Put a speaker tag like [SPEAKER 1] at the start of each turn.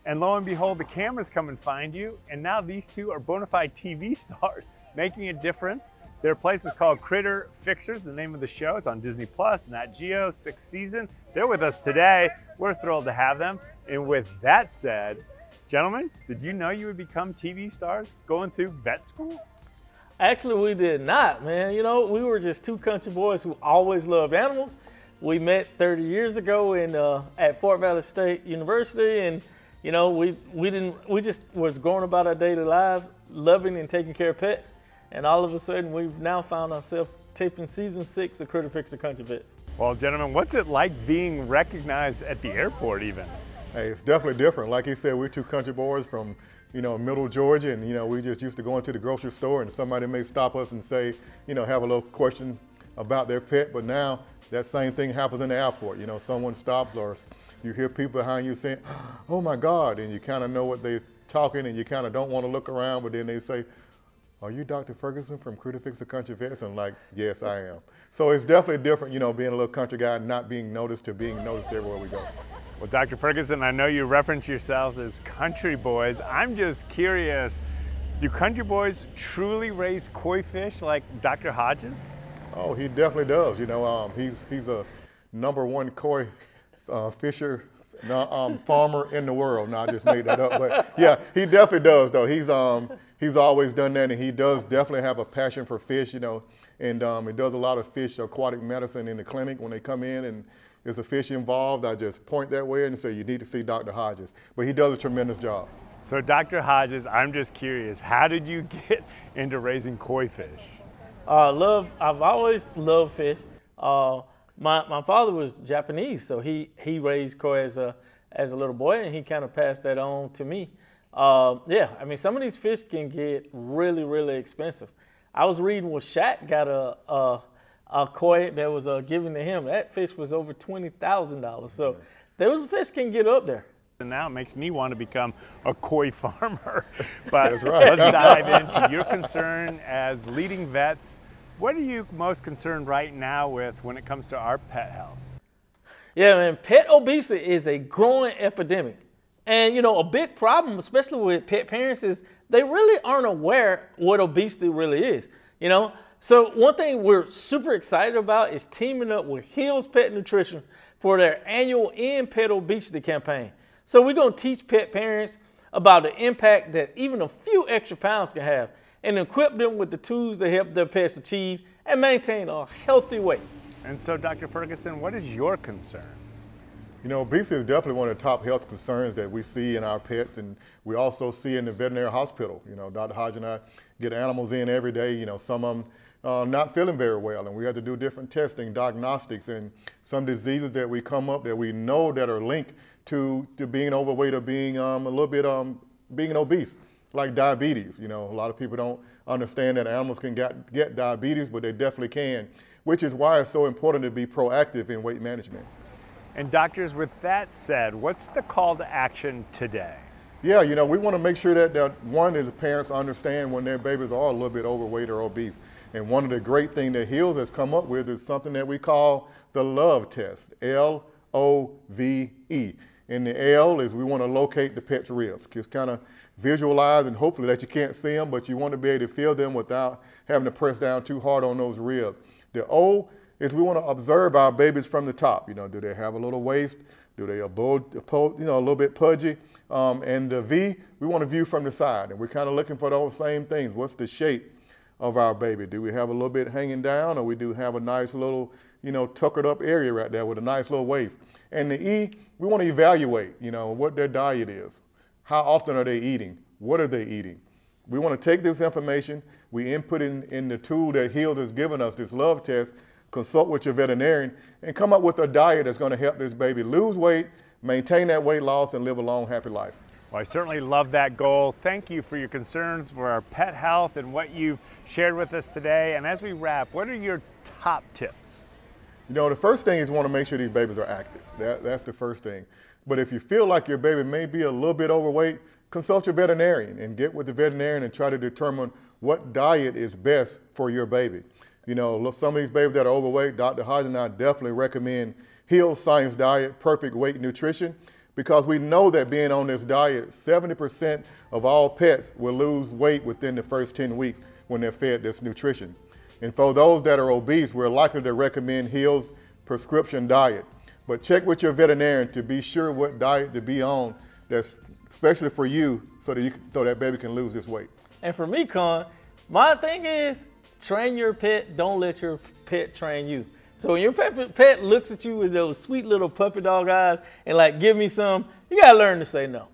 [SPEAKER 1] And lo and behold, the cameras come and find you, and now these two are bona fide TV stars making a difference. Their place is called Critter Fixers, the name of the show. It's on Disney Plus, Nat Geo, 6th season. They're with us today. We're thrilled to have them. And with that said, gentlemen, did you know you would become TV stars going through vet school?
[SPEAKER 2] Actually, we did not, man. You know, we were just two country boys who always loved animals. We met 30 years ago at Fort Valley State University, and you know, we just was going about our daily lives, loving and taking care of pets, and all of a sudden we've now found ourselves taping season 6 of Critter Fixer Country Vets.
[SPEAKER 1] Well, gentlemen, what's it like being recognized at the airport even?
[SPEAKER 3] Hey, it's definitely different. Like you said, we're two country boys from, you know, middle Georgia, and, you know, we just used to go into the grocery store and somebody may stop us and say, you know, have a little question about their pet, but now that same thing happens in the airport. You know, someone stops or you hear people behind you saying, oh my God, and you kind of know what they're talking and you kind of don't want to look around, but then they say, are you Dr. Ferguson from Critter Fixer Country Vets? And I'm like, yes, I am. So it's definitely different, you know, being a little country guy, not being noticed to being noticed everywhere we go.
[SPEAKER 1] Well, Dr. Ferguson, I know you reference yourselves as country boys. I'm just curious, do country boys truly raise koi fish like Dr. Hodges?
[SPEAKER 3] Oh, he definitely does. You know, he's a #1 koi fisher farmer in the world. No, I just made that up, but yeah, he definitely does though. He's always done that, and he does definitely have a passion for fish, you know, and he does a lot of fish aquatic medicine in the clinic. When they come in and there's a fish involved, I just point that way and say, you need to see Dr. Hodges. But he does a tremendous job.
[SPEAKER 1] So Dr. Hodges, I'm just curious, how did you get into raising koi fish?
[SPEAKER 2] I've always loved fish. My father was Japanese, so he raised koi as a little boy, and he kind of passed that on to me. Yeah, I mean, some of these fish can get really, really expensive. I was reading where Shaq got a koi that was given to him. That fish was over $20,000. So those fish can get up there.
[SPEAKER 1] And now it makes me want to become a koi farmer. But
[SPEAKER 3] that's right.
[SPEAKER 1] Let's dive into your concern as leading vets. What are you most concerned right now with when it comes to our pet health?
[SPEAKER 2] Yeah, man, pet obesity is a growing epidemic. And, you know, a big problem, especially with pet parents, is they really aren't aware what obesity really is, you know? So one thing we're super excited about is teaming up with Hill's Pet Nutrition for their annual End Pet Obesity campaign. So we're going to teach pet parents about the impact that even a few extra pounds can have and equip them with the tools to help their pets achieve and maintain a healthy weight.
[SPEAKER 1] And so, Dr. Ferguson, what is your concern?
[SPEAKER 3] You know, obesity is definitely one of the top health concerns that we see in our pets, and we also see in the veterinary hospital. You know, Dr. Hodges and I get animals in every day. You know, some of them not feeling very well, and we have to do different testing, diagnostics, and some diseases that we come up that we know that are linked to being overweight or being a little bit being obese, like diabetes. You know, a lot of people don't understand that animals can get diabetes, but they definitely can, which is why it's so important to be proactive in weight management.
[SPEAKER 1] And doctors, with that said, what's the call to action today?
[SPEAKER 3] Yeah, you know, we want to make sure that one is parents understand when their babies are a little bit overweight or obese. And one of the great things that Hills has come up with is something that we call the LOVE test, L-O-V-E. And the L is we want to locate the pet's ribs. Just kind of visualize, and hopefully that you can't see them, but you want to be able to feel them without having to press down too hard on those ribs. The O is we want to observe our babies from the top. You know, do they have a little waist? Do they a little bit pudgy? And the V, we want to view from the side. And we're kind of looking for those same things. What's the shape of our baby? Do we have a little bit hanging down, or we do have a nice little, you know, tuckered up area right there with a nice little waist? And the E, we want to evaluate, you know, what their diet is. How often are they eating? What are they eating? We want to take this information, we input in the tool that Hills has given us, this LOVE test, consult with your veterinarian, and come up with a diet that's going to help this baby lose weight, maintain that weight loss, and live a long, happy life.
[SPEAKER 1] Well, I certainly love that goal. Thank you for your concerns for our pet health and what you've shared with us today. And as we wrap, what are your top tips?
[SPEAKER 3] You know, the first thing is you want to make sure these babies are active. That's the first thing. But if you feel like your baby may be a little bit overweight, consult your veterinarian and get with the veterinarian and try to determine what diet is best for your baby. You know, some of these babies that are overweight, Dr. Hodges and I definitely recommend Hill's Science Diet, Perfect Weight Nutrition, because we know that being on this diet, 70% of all pets will lose weight within the first 10 weeks when they're fed this nutrition. And for those that are obese, we're likely to recommend Hill's prescription diet. But check with your veterinarian to be sure what diet to be on that's especially for you so that baby can lose this weight.
[SPEAKER 2] And for me, Con, my thing is train your pet, don't let your pet train you. So when your pet looks at you with those sweet little puppy dog eyes and like, give me some, you gotta learn to say no.